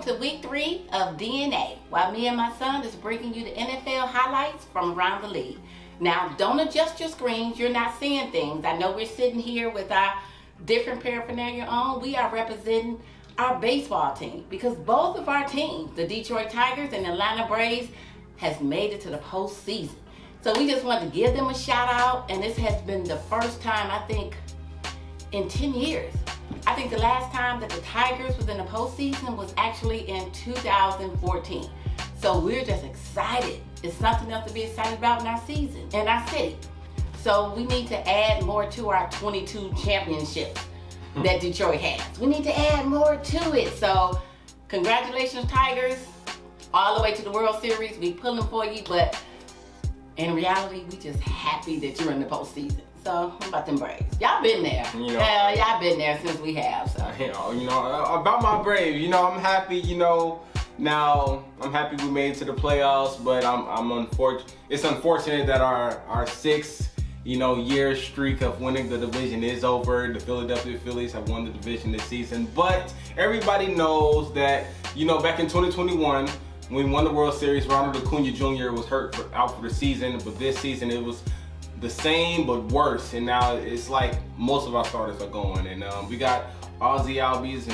to week 3 of DNA, while me and my son is bringing you the NFL highlights from around the league. Now, don't adjust your screens. You're not seeing things. I know we're sitting here with our different paraphernalia on. We are representing our baseball team because both of our teams, the Detroit Tigers and the Atlanta Braves, has made it to the postseason. So we just wanted to give them a shout out, and this has been the first time, I think, in 10 years. I think the last time that the Tigers was in the postseason was actually in 2014. So we're just excited. It's something else to be excited about in our season, in our city. So we need to add more to our 22 championships that Detroit has. We need to add more to it. So congratulations, Tigers, all the way to the World Series. We pulling for you, but in reality, we just happy that you're in the postseason. So, what about them Braves? Y'all been there. Y'all been there since we have. So, about my Braves, I'm happy. Now I'm happy we made it to the playoffs, but I'm unfortunate. It's unfortunate that our 6th year streak of winning the division is over. The Philadelphia Phillies have won the division this season, but everybody knows that back in 2021. When we won the World Series, Ronald Acuna Jr. was out for the season, but this season it was the same but worse, and now it's like most of our starters are going, and we got Ozzie Albies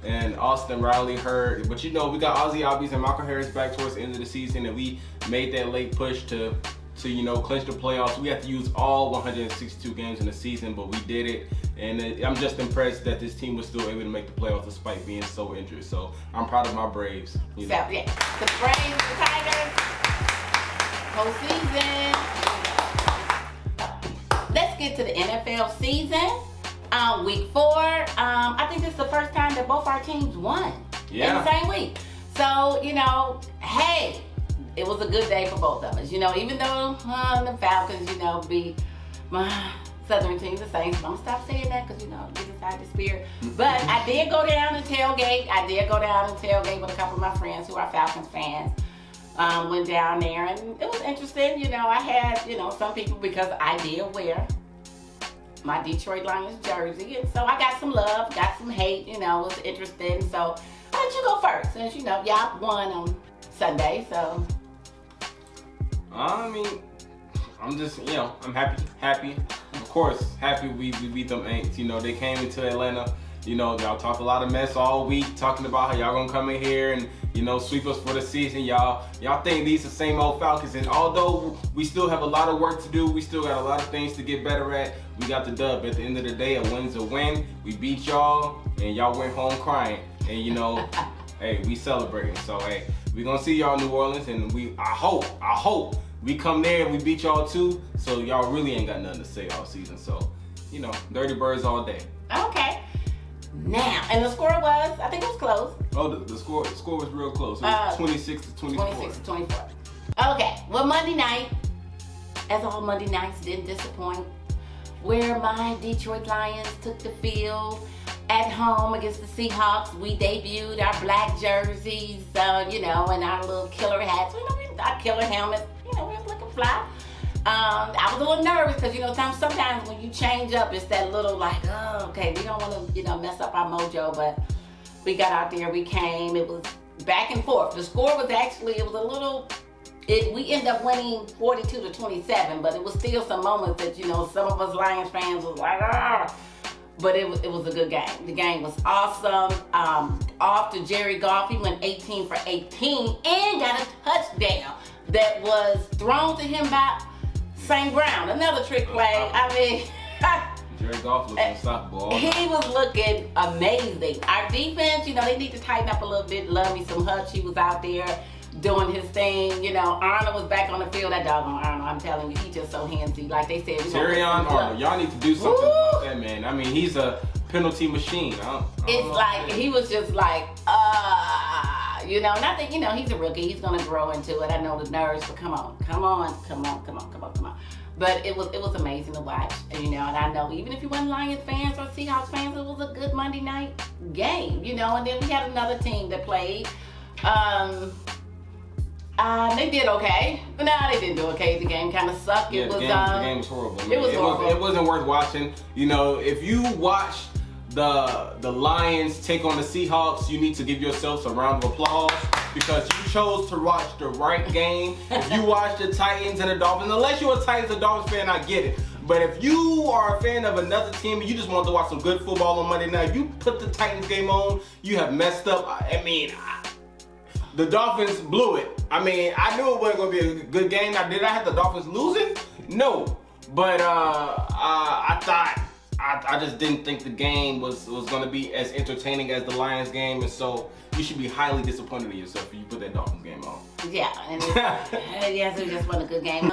and Austin Riley hurt, but we got Ozzie Albies and Michael Harris back towards the end of the season, and we made that late push to clinch the playoffs. We had to use all 162 games in the season, but we did it, and I'm just impressed that this team was still able to make the playoffs despite being so injured. So I'm proud of my Braves. So, yeah, the Braves, the Tigers, postseason. Let's get to the NFL season. Week 4. I think this is the first time that both our teams won in the same week. So, hey, it was a good day for both of us. Even though the Falcons, beat my Southern team, the Saints. I'm gonna stop saying that because, get inside the spirit. But I did go down and tailgate. With a couple of my friends who are Falcons fans. Went down there, and it was interesting. I had, some people, because I did wear my Detroit Lions jersey, and so I got some love, got some hate. It was interesting. So I'll let you go first, since y'all won on Sunday. So I'm just, I'm happy. Of course, happy we beat them Aints. They came into Atlanta. Y'all talked a lot of mess all week, talking about how y'all gonna come in here and, sweep us for the season. Y'all think these are the same old Falcons, and although we still have a lot of work to do, we still got a lot of things to get better at, we got the dub. At the end of the day, a win's a win. We beat y'all, and y'all went home crying. And hey, we celebrating. So hey, we gonna see y'all in New Orleans, and I hope we come there and we beat y'all too. So y'all really ain't got nothing to say all season. So, Dirty Birds all day. Okay. Now, and the score was, I think it was close. Oh, the score was real close. It was 26 to 24. 26 to 24. Okay, well, Monday night, as all Monday nights didn't disappoint, where my Detroit Lions took the field at home against the Seahawks. We debuted our black jerseys, and our little killer hats. Our killer helmets. We were looking fly. I was a little nervous because, sometimes when you change up, it's that little like, oh, okay, we don't want to, mess up our mojo, but we got out there, we came, it was back and forth. The score was actually, we ended up winning 42 to 27, but it was still some moments that, some of us Lions fans was like, ah. But it was a good game. The game was awesome. Off to Jerry Goff, he went 18 for 18 and got a touchdown that was thrown to him by St. Brown, another trick play. Jerry Goff looked unstoppable. He was looking amazing. Our defense, they need to tighten up a little bit. Love me some Hutch. He was out there doing his thing. Arnold was back on the field. That doggone Arnold, I'm telling you, he just so handsy. Like they said, Terrion Arnold. Y'all need to do something about that man. He's a penalty machine. It's like he was just like, not that, he's a rookie. He's gonna grow into it. I know the nerves, but come on. But it was amazing to watch, and I know even if you weren't Lions fans or Seahawks fans, it was a good Monday night game, And then we had another team that played. They did okay, but they didn't do okay. The game kind of sucked. The game was horrible. It was horrible. It wasn't worth watching. If you watched the Lions take on the Seahawks, you need to give yourselves a round of applause because you chose to watch the right game. If you watch the Titans and the Dolphins, unless you're a Titans or Dolphins fan, I get it. But if you are a fan of another team and you just want to watch some good football on Monday night, you put the Titans game on, you have messed up. I mean, the Dolphins blew it. I mean, I knew it wasn't going to be a good game. Now, did I have the Dolphins losing? No. But I just didn't think the game was going to be as entertaining as the Lions game. And so you should be highly disappointed in yourself if you put that Dolphins game on. Yeah, and yes, it just wasn't a good game.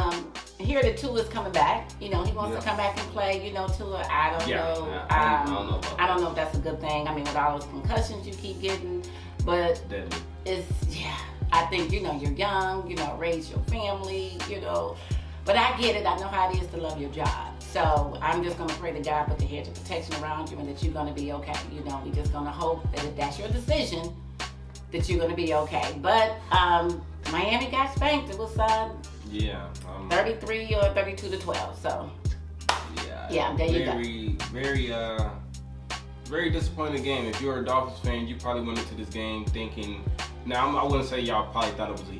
Here the Tua is coming back. You know, he wants to come back and play. You know, Tua, I don't know. I don't know about I don't know if that's a good thing. I mean, with all those concussions you keep getting, but Deadly. I think, you know, you're young, you know, raise your family, you know. But I get it. I know how it is to love your job. So I'm just going to pray to God put the hedge of protection around you and that you're going to be okay. You know, we're just going to hope that if that's your decision, that you're going to be okay. But Miami got spanked. It was 33 or 32-12. So yeah, there you go. Very disappointing game. If you're a Dolphins fan, you probably went into this game thinking. Now I wouldn't say y'all probably thought it was going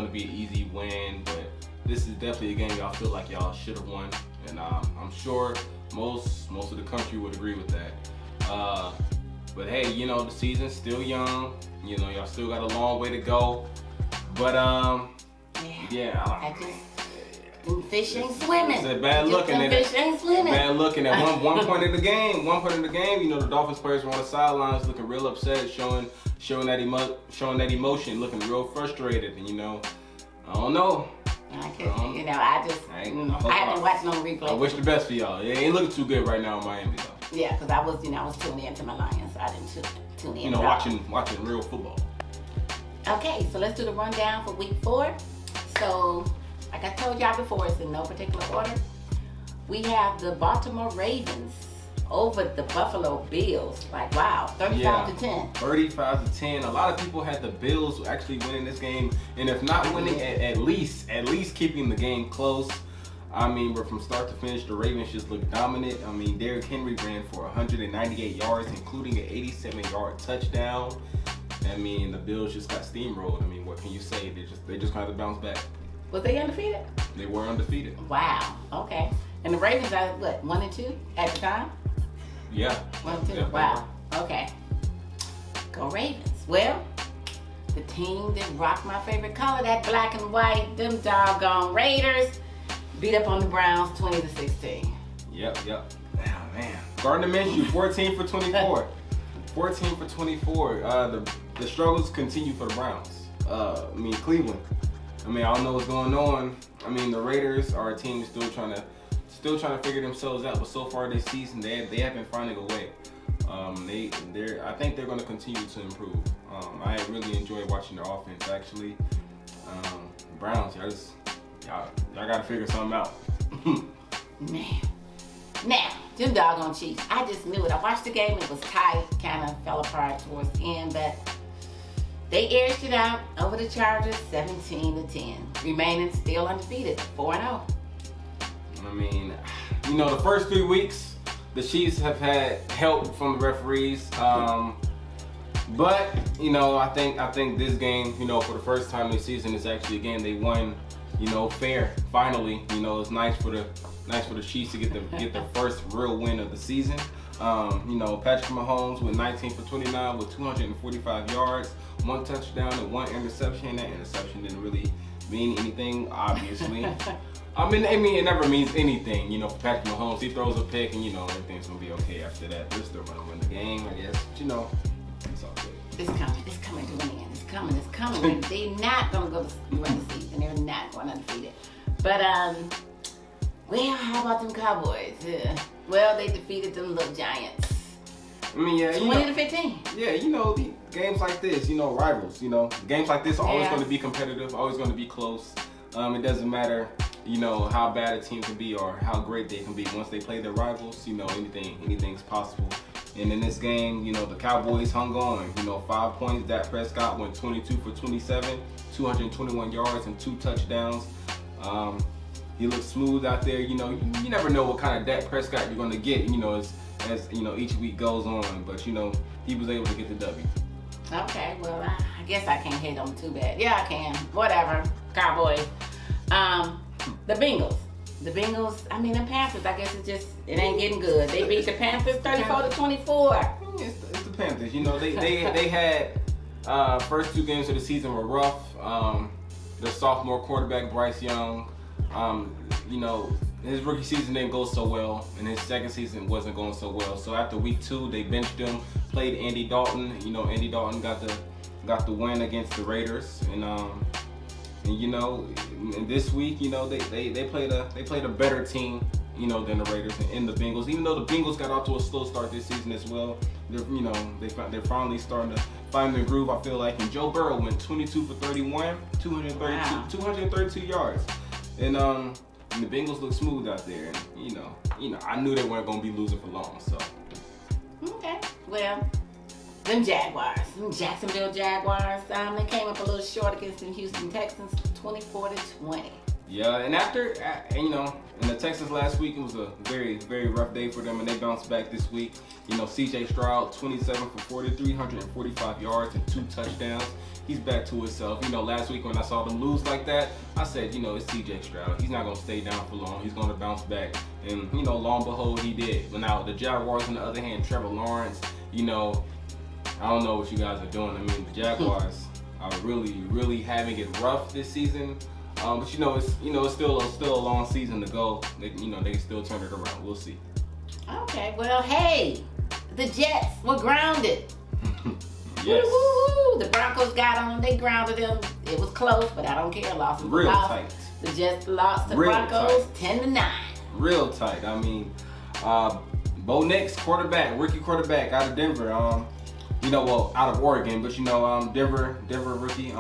to be an easy win, but this is definitely a game y'all feel like y'all should have won, and I'm sure most of the country would agree with that. But hey, you know, the season's still young. You know, y'all still got a long way to go. But fish ain't swimming. It's a bad looking at fish ain't swimming. Bad looking at one point in the game. You know, the Dolphins players were on the sidelines looking real upset, showing that emotion, looking real frustrated, and you know, I don't know. I haven't watched no replay. I wish the best for y'all. It ain't looking too good right now in Miami though. Yeah, because I was tuning in to my Lions. I didn't tune in. You know, watching real football. Okay, so let's do the rundown for week 4. So, like I told y'all before, it's in no particular order. We have the Baltimore Ravens over the Buffalo Bills. Like, wow, 35-10. 35-10. A lot of people had the Bills actually winning this game, and if not winning, at least keeping the game close. I mean, from start to finish, the Ravens just looked dominant. I mean, Derrick Henry ran for 198 yards, including an 87-yard touchdown. I mean, the Bills just got steamrolled. I mean, what can you say? They just had to bounce back. Was they undefeated? They were undefeated. Wow. Okay. And the Ravens are what, 1-2 at the time? Yeah. 1-2. Yeah, wow. Okay. Go Ravens. Well, the team that rocked my favorite color, that black and white, them doggone Raiders, beat up on the Browns 20-16. Yep. Oh man. Gardner Minshew, 14 for 24. 14 for 24. The struggles continue for the Browns. Cleveland. I don't know what's going on. The Raiders are a team still trying to figure themselves out, but so far this season they have been finding a way. I think they're going to continue to improve. I really enjoy watching their offense actually. Browns, y'all got to figure something out. Man. Now, them doggone Chiefs. I just knew it. I watched the game. It was tight. Kind of fell apart towards the end, but they edged it out over the Chargers 17-10. Remaining still undefeated, 4-0. The first 3 weeks, the Chiefs have had help from the referees. But I think this game, for the first time this season, is actually a game they won, fair. Finally, it's nice for the Chiefs to get their first real win of the season. Patrick Mahomes went 19 for 29 with 245 yards, 1 touchdown and 1 interception. That interception didn't really mean anything, obviously. It never means anything, for Patrick Mahomes. He throws a pick and, everything's going to be okay after that. They're still going to win the game, I guess. It's all good. It's coming to an end. It's coming. They're not going to go to the rest of the season. They're not going undefeated. But, how about them Cowboys? Well, they defeated them little Giants. 20-15. Yeah, games like this, rivals, games like this are always going to be competitive, always going to be close. It doesn't matter, how bad a team can be or how great they can be. Once they play their rivals, anything's possible. And in this game, the Cowboys hung on. 5 points. Dak Prescott went 22 for 27, 221 yards and 2 touchdowns. He looks smooth out there. You never know what kind of Dak Prescott you're going to get. It's as each week goes on. But he was able to get the W. Okay, well, I guess I can't hate them too bad. Yeah, I can. Whatever. Cowboys. The Bengals. The Bengals, I mean, the Panthers, I guess it ain't getting good. They beat the Panthers 34-24. It's the Panthers. They had first 2 games of the season were rough. The sophomore quarterback, Bryce Young, his rookie season didn't go so well, and his second season wasn't going so well. So after week 2, they benched him, played Andy Dalton. Andy Dalton got the win against the Raiders, and this week, they played a better team, than the Raiders and the Bengals. Even though the Bengals got off to a slow start this season as well, they're finally starting to find their groove. I feel like, and Joe Burrow went 22 for 31, 232 yards, and the Bengals look smooth out there. And I knew they weren't gonna be losing for long. So okay, well. Them Jacksonville Jaguars, they came up a little short against the Houston Texans, 24-20. Yeah, and after, in the Texans last week, it was a very, very rough day for them, and they bounced back this week. C.J. Stroud, 27 for 43, 145 yards and 2 touchdowns. He's back to himself. Last week when I saw them lose like that, I said, it's C.J. Stroud. He's not going to stay down for long. He's going to bounce back. And, lo and behold, he did. But now the Jaguars, on the other hand, Trevor Lawrence, I don't know what you guys are doing. I mean, the Jaguars are really, really having it rough this season. But it's still a long season to go. They can still turn it around. We'll see. Okay, well, hey, the Jets were grounded. Yes. Woo-hoo-hoo. The Broncos got them. They grounded them. It was close, but I don't care. Lost real tight. The Jets lost to real Broncos tight. 10-9. Real tight. I mean, Bo Nix, rookie quarterback out of Denver. Out of Oregon, but Denver rookie.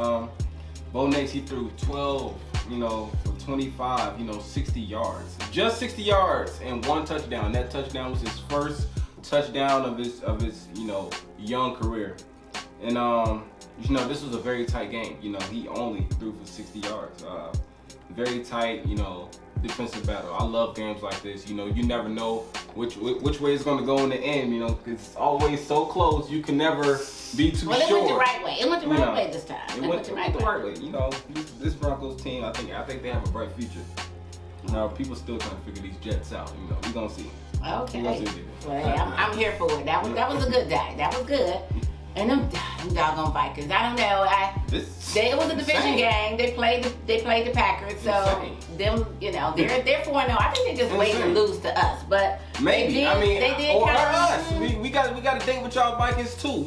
Bo Nix, he threw 12, for 25, 60 yards. Just 60 yards and 1 touchdown. That touchdown was his first touchdown of his young career. And this was a very tight game. He only threw for 60 yards. Very tight, defensive battle. I love games like this. You never know which way it's going to go in the end. It's always so close. You can never be too sure. Well, it went the right way. It went the right way this time. It went the right way. This Broncos team, I think they have a bright future. Now people still trying to figure these Jets out. We're gonna see. Okay. Well, I'm here for it. That was a good day. That was good. And them doggone Vikings. I don't know. It was a division game. They played the Packers. So them, they're 4-0. I think they're just waiting to lose to us. But maybe they did or kind of us. We got to date with y'all Vikings too.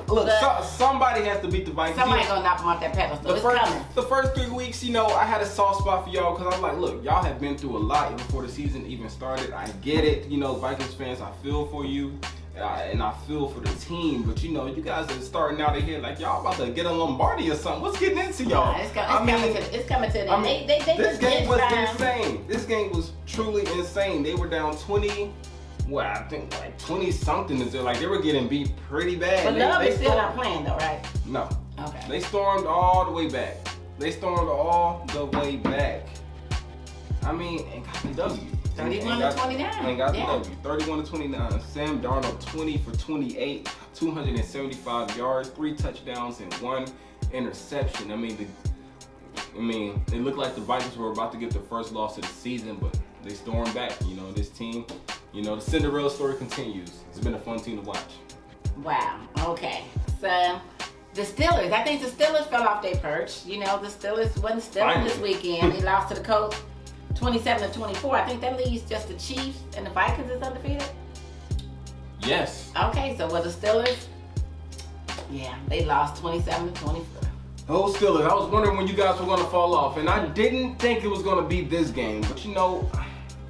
Look, somebody has to beat the Vikings. Somebody gonna knock them off that pedestal. It's coming. The first 3 weeks, I had a soft spot for y'all because I'm like, look, y'all have been through a lot before the season even started. I get it, Vikings fans, I feel for you. And I feel for the team, but you guys are starting out of here like y'all about to get a Lombardi or something. What's getting into y'all? It's coming to them. This game was insane. This game was truly insane. They were down 20. Well, I think like 20 something. They were getting beat pretty bad. But Love is still not playing though, right? No. Okay. They stormed all the way back. And got the W. 31-29. And got the W. 31-29. Sam Darnold, 20 for 28, 275 yards, 3 touchdowns, and 1 interception. It looked like the Vikings were about to get their first loss of the season, but they stormed back. This team, the Cinderella story continues. It's been a fun team to watch. Wow. Okay. So the Steelers, I think the Steelers fell off their perch. The Steelers wasn't stealing this weekend. They lost to the Colts 27-24. I think that leaves just the Chiefs and the Vikings is undefeated. Yes. Okay, so the Steelers, they lost 27-24. Oh, Steelers, I was wondering when you guys were going to fall off, and I didn't think it was going to be this game. But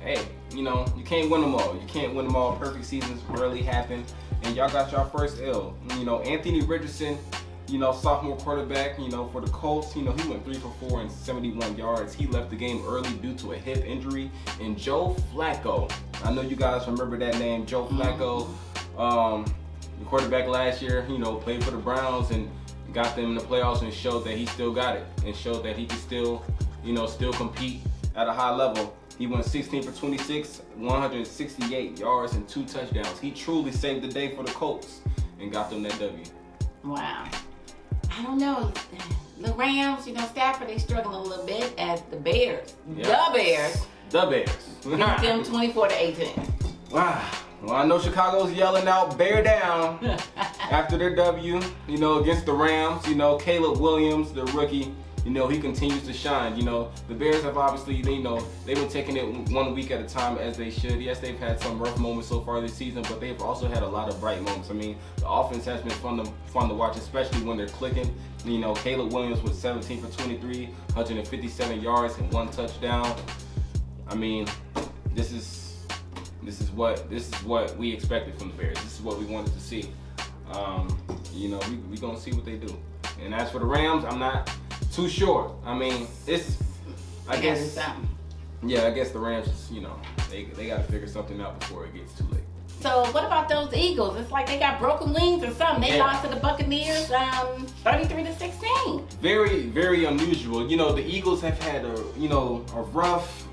hey, you can't win them all. You can't win them all. Perfect seasons rarely happen, and y'all got your first L. Anthony Richardson, sophomore quarterback, for the Colts, he went 3 for 4 and 71 yards. He left the game early due to a hip injury. And Joe Flacco, I know you guys remember that name, Joe Flacco, the quarterback last year, played for the Browns and got them in the playoffs and showed that he still got it and showed that he could still, still compete at a high level. He went 16 for 26, 168 yards and 2 touchdowns. He truly saved the day for the Colts and got them that W. Wow. I don't know. The Rams, Stafford, they struggling a little bit as the Bears. Yeah. The Bears. Beat them 24-18. Wow. Well, I know Chicago's yelling out "bear down" after their W, against the Rams. Caleb Williams, the rookie, he continues to shine. The Bears have obviously, they've been taking it 1 week at a time as they should. Yes, they've had some rough moments so far this season, but they've also had a lot of bright moments. I mean, the offense has been fun to watch, especially when they're clicking. Caleb Williams with 17 for 23, 157 yards and 1 touchdown. I mean, this is what we expected from the Bears. This is what we wanted to see. We gonna see what they do. And as for the Rams, I'm not too sure. I mean, I guess the Rams, they got to figure something out before it gets too late. So what about those Eagles? It's like they got broken wings or something. They lost to the Buccaneers 33-16. Very, very unusual. The Eagles have had a rough,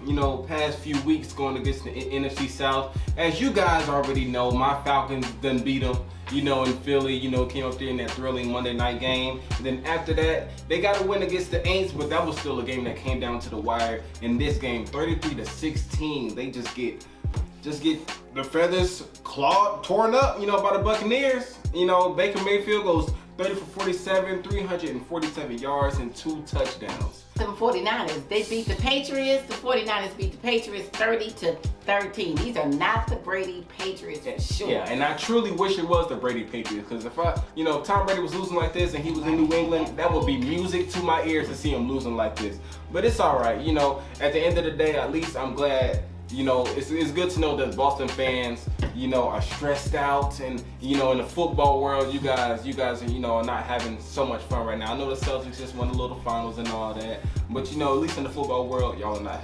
past few weeks going against the NFC South. As you guys already know, my Falcons done beat them, in Philly, came up there in that thrilling Monday night game. And then after that, they got a win against the Aints, but that was still a game that came down to the wire. In this game, 33-16, they just get the feathers torn up, by the Buccaneers. Baker Mayfield goes 30 for 47, 347 yards and 2 touchdowns. The 49ers, they beat the Patriots. The 49ers beat the Patriots 30-13. These are not the Brady Patriots, that's sure. Yeah, and I truly wish it was the Brady Patriots, because if Tom Brady was losing like this and he was in New England, that would be music to my ears to see him losing like this. But it's all right, at the end of the day, at least I'm glad. It's good to know that Boston fans, are stressed out, and in the football world, you guys, are not having so much fun right now. I know the Celtics just won the little finals and all that, but at least in the football world, y'all are not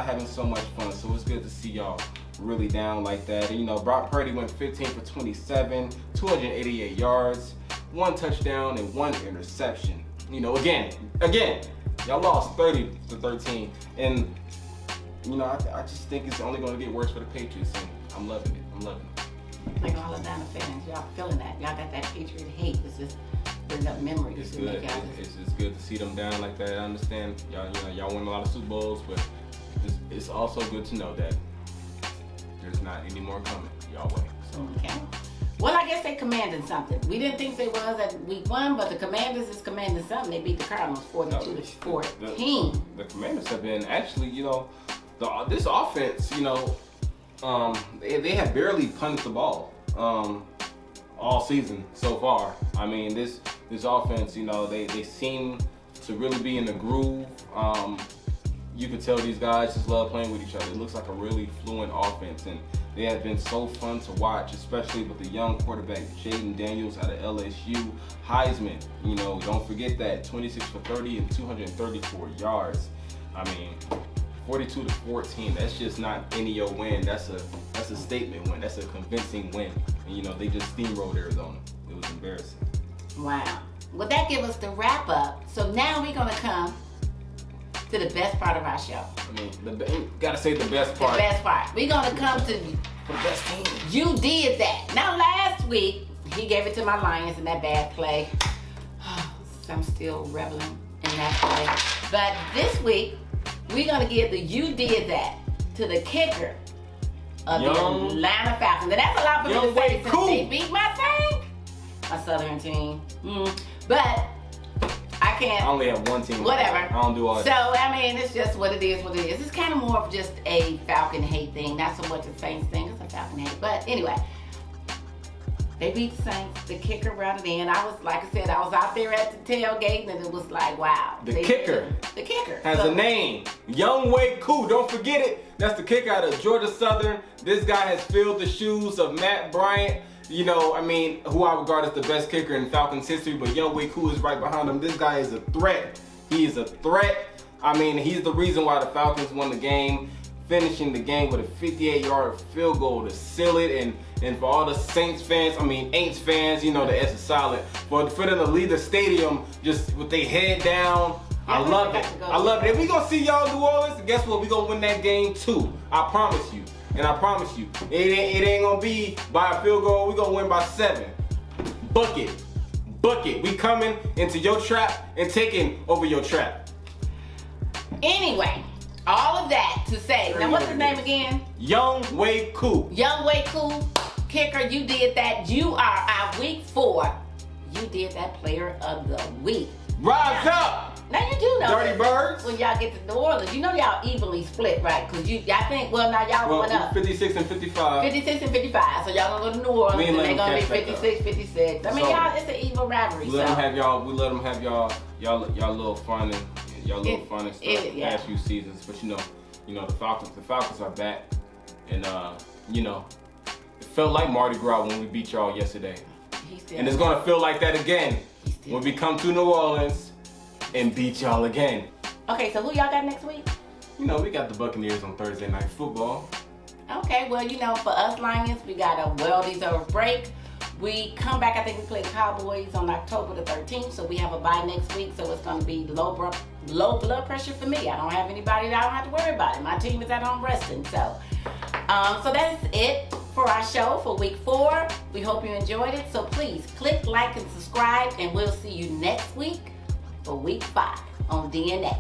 having so much fun. So it's good to see y'all really down like that. And Brock Purdy went 15 for 27, 288 yards, 1 touchdown and 1 interception. Again, y'all lost 30-13, and I just think it's only going to get worse for the Patriots, and I'm loving it. Like all Atlanta fans, y'all feeling that. Y'all got that Patriot hate. It's just bring up memories. It's good. It's good to see them down like that. I understand y'all won a lot of Super Bowls, but it's also good to know that there's not any more coming y'all way. So. Okay. Well, I guess they commanded something. We didn't think they was at week 1, but the Commanders is commanding something. They beat the Cardinals 42-14. The Commanders have been actually, this offense, they have barely punted the ball all season so far. I mean, this offense, they seem to really be in the groove. You can tell these guys just love playing with each other. It looks like a really fluent offense, and they have been so fun to watch, especially with the young quarterback Jaden Daniels out of LSU. Heisman, don't forget that, 26 for 30 and 234 yards. I mean, 42-14. That's just not any old win. That's a statement win. That's a convincing win. And they just steamrolled Arizona. It was embarrassing. Wow. Well, that gives us the wrap up. So now we're gonna come to the best part of our show. I mean, gotta say the best part. The best part. We're gonna come to for the best team. You did that. Now last week he gave it to my Lions in that bad play. I'm still reveling in that play. But this week we're going to give the You Did That to the kicker of the Atlanta Falcons. And that's a lot for me to say since they beat my Southern team. But I can't. I only have one team. Whatever. I don't do all that. So, I mean, it's just what it is. It's kind of more of just a Falcon hate thing. Not so much a Saints thing. It's a Falcon hate. But anyway, they beat the Saints. The kicker routed in. I was out there at the tailgate, and it was like, wow. The kicker has a name. Younghoe Koo. Don't forget it. That's the kicker out of Georgia Southern. This guy has filled the shoes of Matt Bryant. Who I regard as the best kicker in Falcons history, but Younghoe Koo is right behind him. This guy is a threat. He is a threat. I mean, he's the reason why the Falcons won the game, finishing the game with a 58-yard field goal to seal it. And for all the Aints fans, the S is solid. But for them to leave the stadium just with their head down, I love it. I love it. If we gonna see y'all in New Orleans, guess what? We gonna win that game too. I promise you. And I promise you, it ain't gonna be by a field goal. We gonna win by 7. Book it. Book it. We coming into your trap and taking over your trap. Anyway, all of that to say, now what's his name again? Younghoe Koo. Younghoe Koo, kicker, you did that. You are our week 4. You did that player of the week. Rise up! Now you do know Dirty Birds. when y'all get to New Orleans, you know y'all evenly split, right? Because y'all think, well, now y'all going up. 56 and 55. 56 and 55. So y'all gonna go to New Orleans and they're gonna be 56, 56. I mean, So, y'all, it's an even rivalry. We let them have y'all little fun and y'all little fun and stuff the past few seasons. But you know the Falcons are back, and it felt like Mardi Gras when we beat y'all yesterday, and it's gonna feel like that again when we come to New Orleans and beat y'all again. Okay, so who y'all got next week? We got the Buccaneers on Thursday Night Football. Okay, well, for us Lions, we got a well-deserved break. We come back, I think we play the Cowboys on October the 13th, so we have a bye next week, so it's going to be low blood pressure for me. I don't have anybody that I don't have to worry about it. My team is at home resting, so that's it for our show for week 4. We hope you enjoyed it, so please click like and subscribe, and we'll see you next week for week 5 on DNA.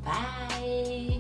Bye.